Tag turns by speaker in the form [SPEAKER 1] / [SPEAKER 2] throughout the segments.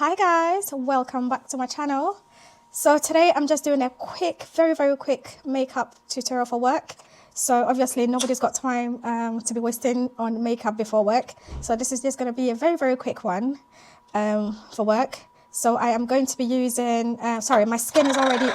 [SPEAKER 1] Hi guys, welcome back to my channel. So today I'm just doing a quick, very quick makeup tutorial for work. So obviously nobody's got time to be wasting on makeup before work. So this is just going to be a very quick one for work. So I am going to be using, my skin is already,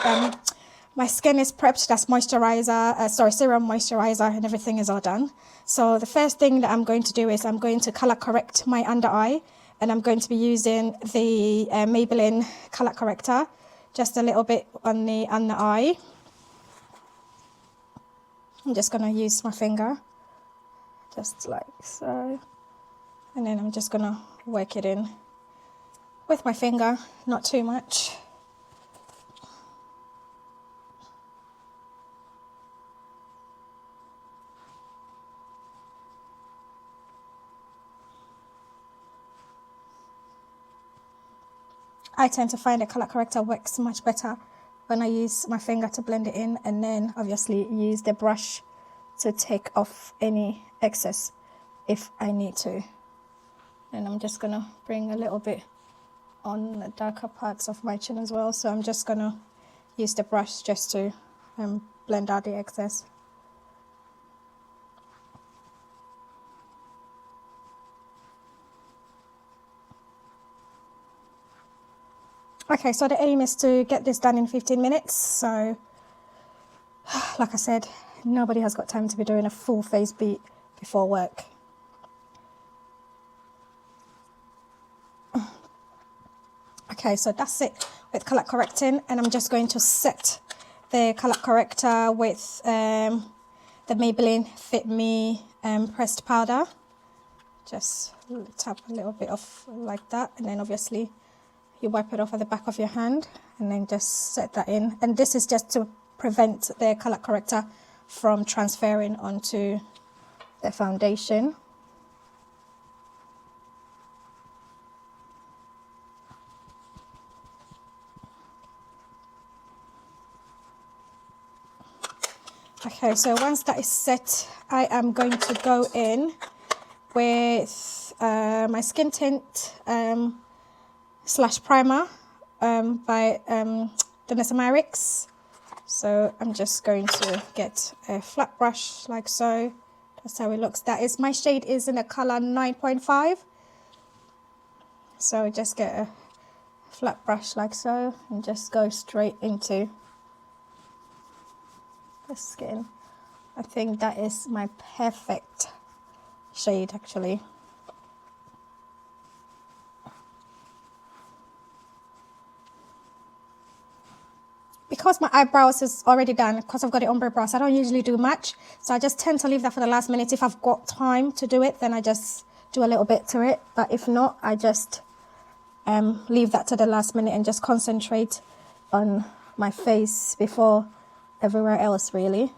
[SPEAKER 1] my skin is prepped. That's moisturizer, serum moisturizer, and everything is all done. So the first thing that I'm going to do is I'm going to color correct my under eye. And I'm going to be using the Maybelline color corrector, just a little bit on the eye. I'm just going to use my finger, just like so. And then I'm just going to work it in with my finger, not too much. I tend to find the color corrector works much better when I use my finger to blend it in, and then obviously use the brush to take off any excess if I need to. And I'm just gonna bring a little bit on the darker parts of my chin as well. So I'm just gonna use the brush just to blend out the excess. Okay, so the aim is to get this done in 15 minutes. So, like I said, nobody has got time to be doing a full face beat before work. Okay, so that's it with color correcting, and I'm just going to set the color corrector with the Maybelline Fit Me pressed powder. Just tap a little bit off like that, and then obviously you wipe it off at the back of your hand and then just set that in. And this is just to prevent the color corrector from transferring onto the foundation. Okay, so once that is set, I am going to go in with my skin tint slash primer by the. So I'm just going to get a flat brush like so. That's how it looks. My shade is in the color 9.5. So just get a flat brush like so and just go straight into the skin. I think that is my perfect shade actually. Because my eyebrows is already done, because I've got the ombre brows, I don't usually do much. So I just tend to leave that for the last minute. If I've got time to do it, then I just do a little bit to it. But if not, I just leave that to the last minute and just concentrate on my face before everywhere else, really.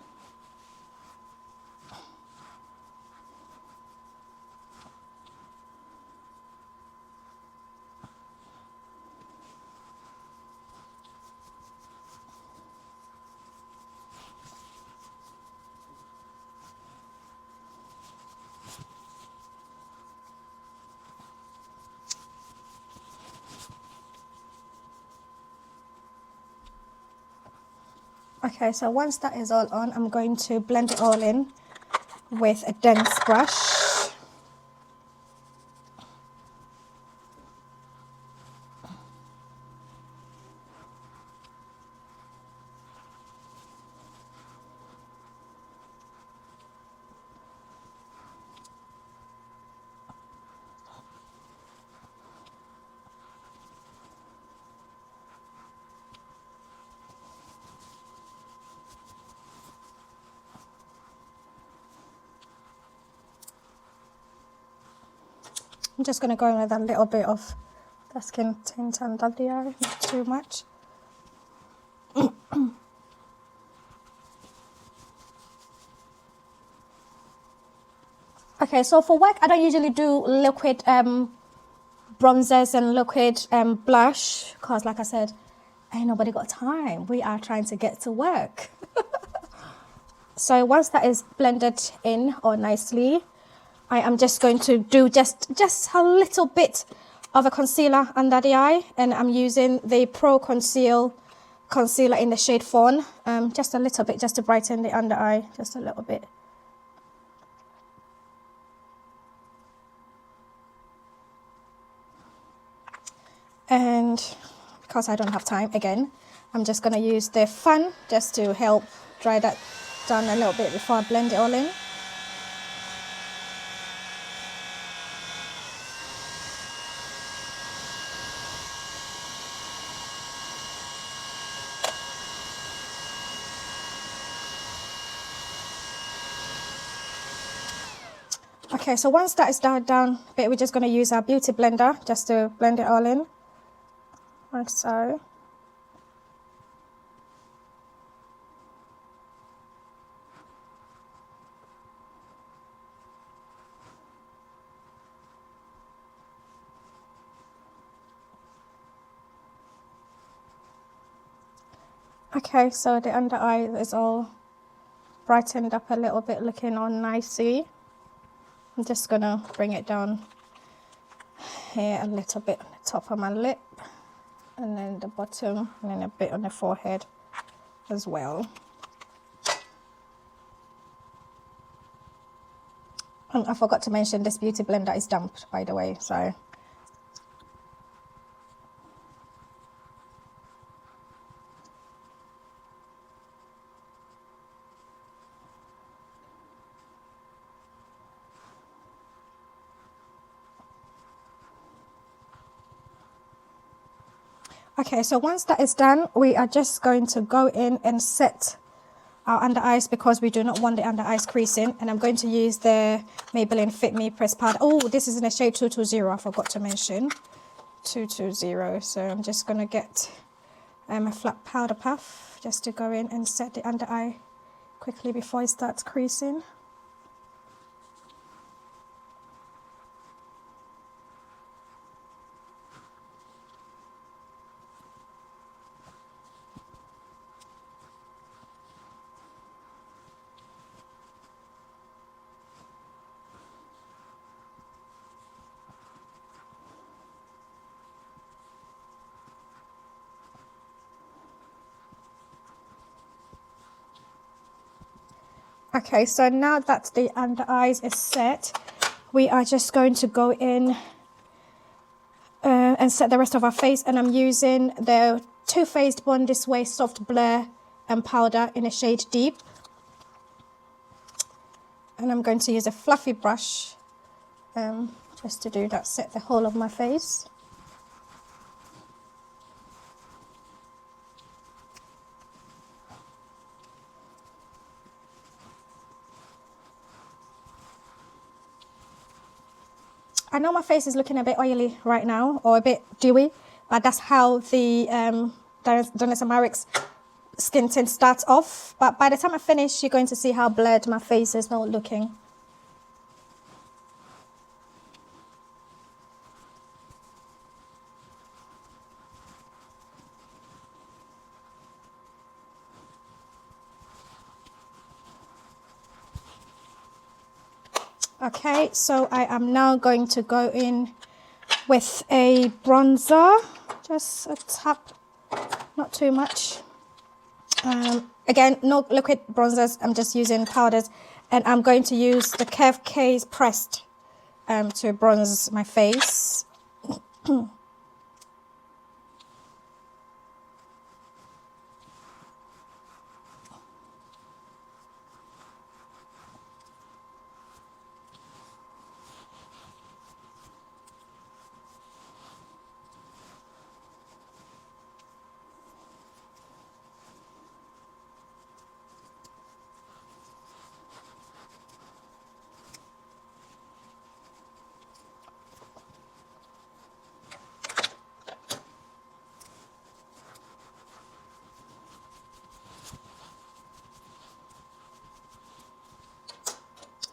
[SPEAKER 1] Okay, so once that is all on, I'm going to blend it all in with a dense brush. I'm just going to go in with a little bit of the skin tint under the eye, not too much. Okay, so for work, I don't usually do liquid bronzers and liquid blush, because like I said, ain't nobody got time. We are trying to get to work. So once that is blended in all nicely, I am just going to do just a little bit of a concealer under the eye, and I'm using the Pro Conceal concealer in the shade Fawn. Just a little bit, just to brighten the under eye, just a little bit. And because I don't have time, again, I'm just going to use the fan just to help dry that down a little bit before I blend it all in. Okay, so once that is down a bit, we're just going to use our beauty blender just to blend it all in, like so. Okay, so the under eye is all brightened up a little bit, looking all nicey. I'm just gonna bring it down here a little bit on the top of my lip, and then the bottom, and then a bit on the forehead as well. And I forgot to mention this beauty blender is damp, by the way, so. Okay, so once that is done, we are just going to go in and set our under eyes, because we do not want the under eyes creasing. And I'm going to use the Maybelline Fit Me Press Powder. Oh, this is in the shade 220, I forgot to mention. 220. So I'm just going to get a flat powder puff just to go in and set the under eye quickly before it starts creasing. Okay, so now that the under eyes is set, we are just going to go in and set the rest of our face. And I'm using the Too Faced Born This Way Soft Blur and Powder in a shade Deep. And I'm going to use a fluffy brush just to do that, set the whole of my face. I know my face is looking a bit oily right now, or a bit dewy, but that's how the Danessa Myricks skin tint starts off. But by the time I finish, you're going to see how blurred my face is now looking. Okay, so I am now going to go in with a bronzer, just a tap, not too much. Again, no liquid bronzers, I'm just using powders, and I'm going to use the Curve K's Pressed to bronze my face.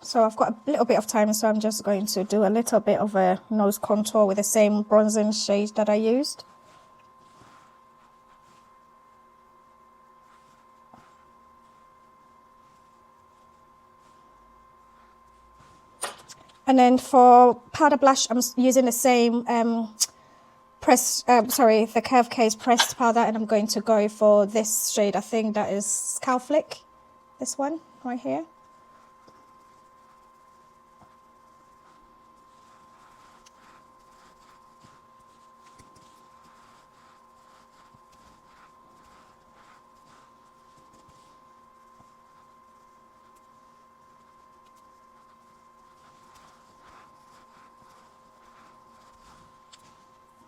[SPEAKER 1] So I've got a little bit of time, so I'm just going to do a little bit of a nose contour with the same bronzing shade that I used. And then for powder blush, I'm using the same the Curve Case pressed powder, and I'm going to go for this shade. I think that is Scalp Flick, this one right here.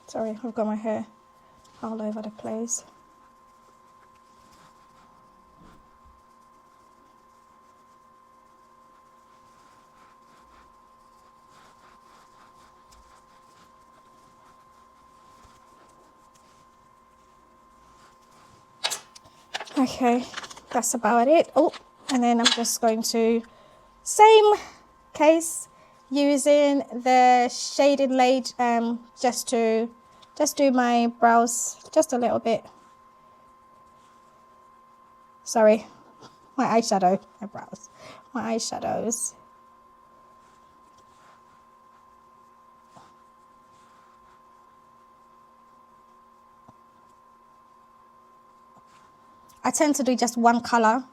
[SPEAKER 1] Sorry, I've got my hair all over the place. Okay, that's about it. Oh, and then I'm just going to, same case, using the shaded laid just do my brows just a little bit. Sorry, my eyeshadow, my brows, my eyeshadows. I tend to do just one color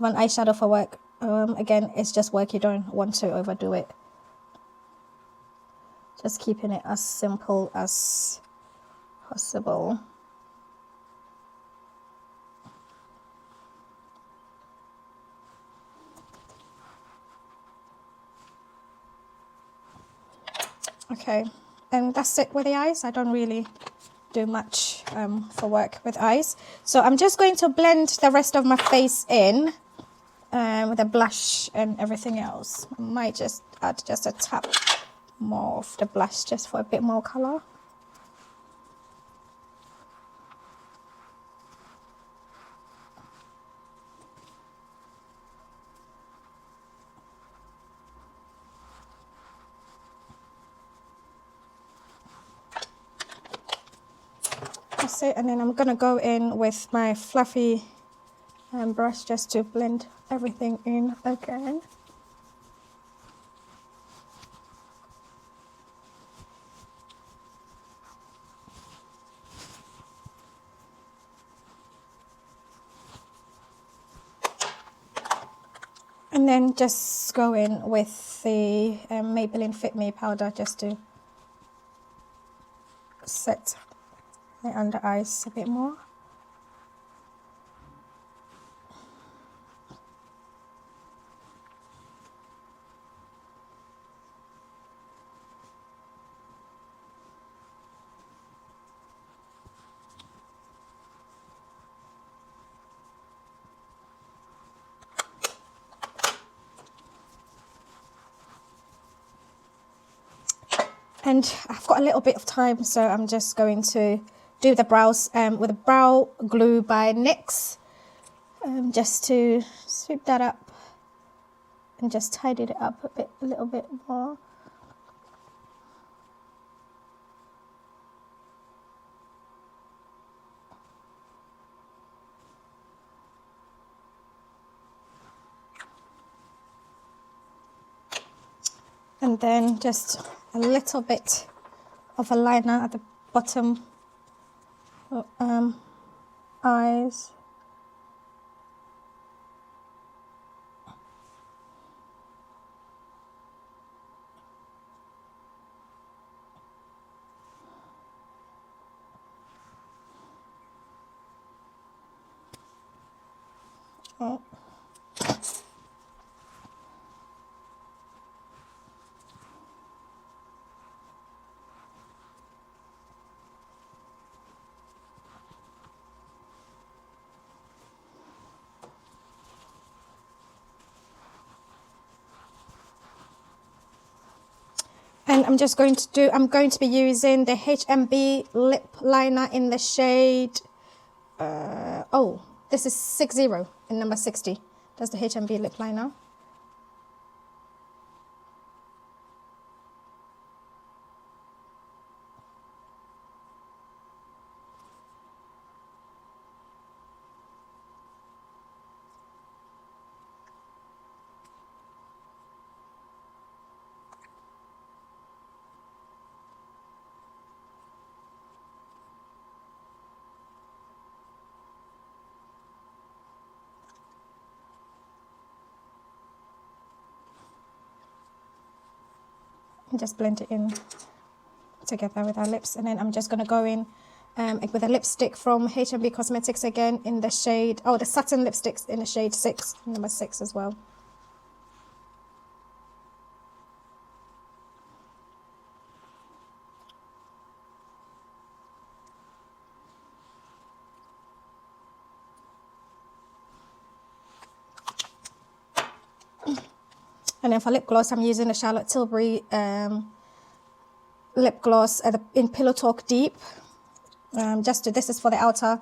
[SPEAKER 1] of an eyeshadow for work. Again, it's just work, you don't want to overdo it. Just keeping it as simple as possible. Okay, and that's it with the eyes. I don't really do much for work with eyes. So I'm just going to blend the rest of my face in with the blush and everything else. I might just add just a tap more of the blush just for a bit more color. That's it, and then I'm gonna go in with my fluffy brush just to blend everything in again. And then just go in with the Maybelline Fit Me powder just to set the under eyes a bit more. And I've got a little bit of time, so I'm just going to do the brows with a brow glue by NYX, just to sweep that up and just tidy it up a little bit more. And then just a little bit of a liner at the bottom eyes. Oh. And I'm just going to do, I'm going to be using the HMB lip liner in the shade, oh, this is 60 in number 60. That's the HMB lip liner. and just blend it in together with our lips. And then I'm just going to go in with a lipstick from H&B Cosmetics again in the shade, oh, the satin lipsticks in the shade 6, number 6 as well. And then for lip gloss, I'm using the Charlotte Tilbury lip gloss in Pillow Talk Deep. This is for the outer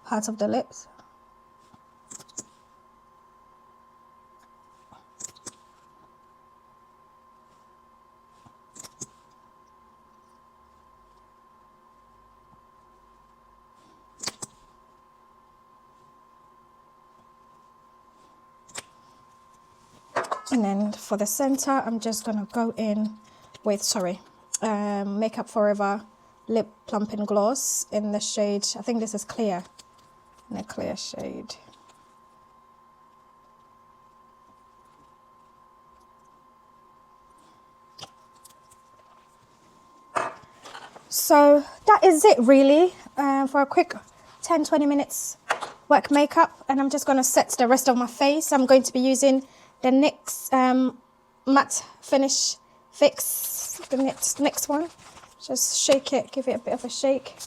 [SPEAKER 1] part of the lips. And then for the center, I'm just gonna go in with, Makeup Forever Lip Plumping Gloss in the shade, I think this is clear, in a clear shade. So that is it really, for a quick 10-20 minutes work makeup. And I'm just gonna set the rest of my face. I'm going to be using the NYX Matte Finish Fix, the next one. Just shake it, give it a bit of a shake.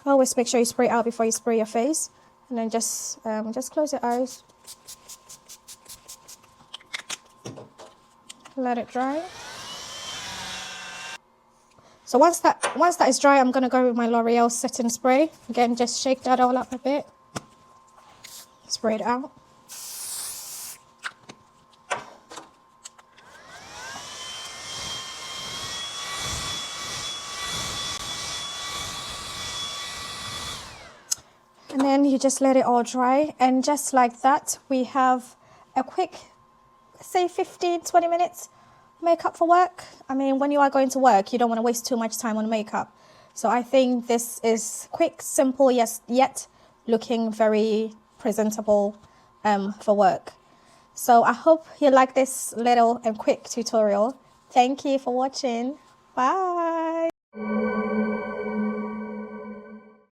[SPEAKER 1] Always make sure you spray it out before you spray your face. And then just close your eyes. Let it dry. So once that is dry, I'm gonna go with my L'Oreal setting spray. Again, just shake that all up a bit. Spray it out. And then you just let it all dry, and just like that, we have a quick, say 15-20 minutes makeup for work. I mean, when you are going to work, you don't want to waste too much time on makeup. So I think this is quick, simple, yes, yet looking very presentable for work. So I hope you like this little and quick tutorial. Thank you for watching. Bye.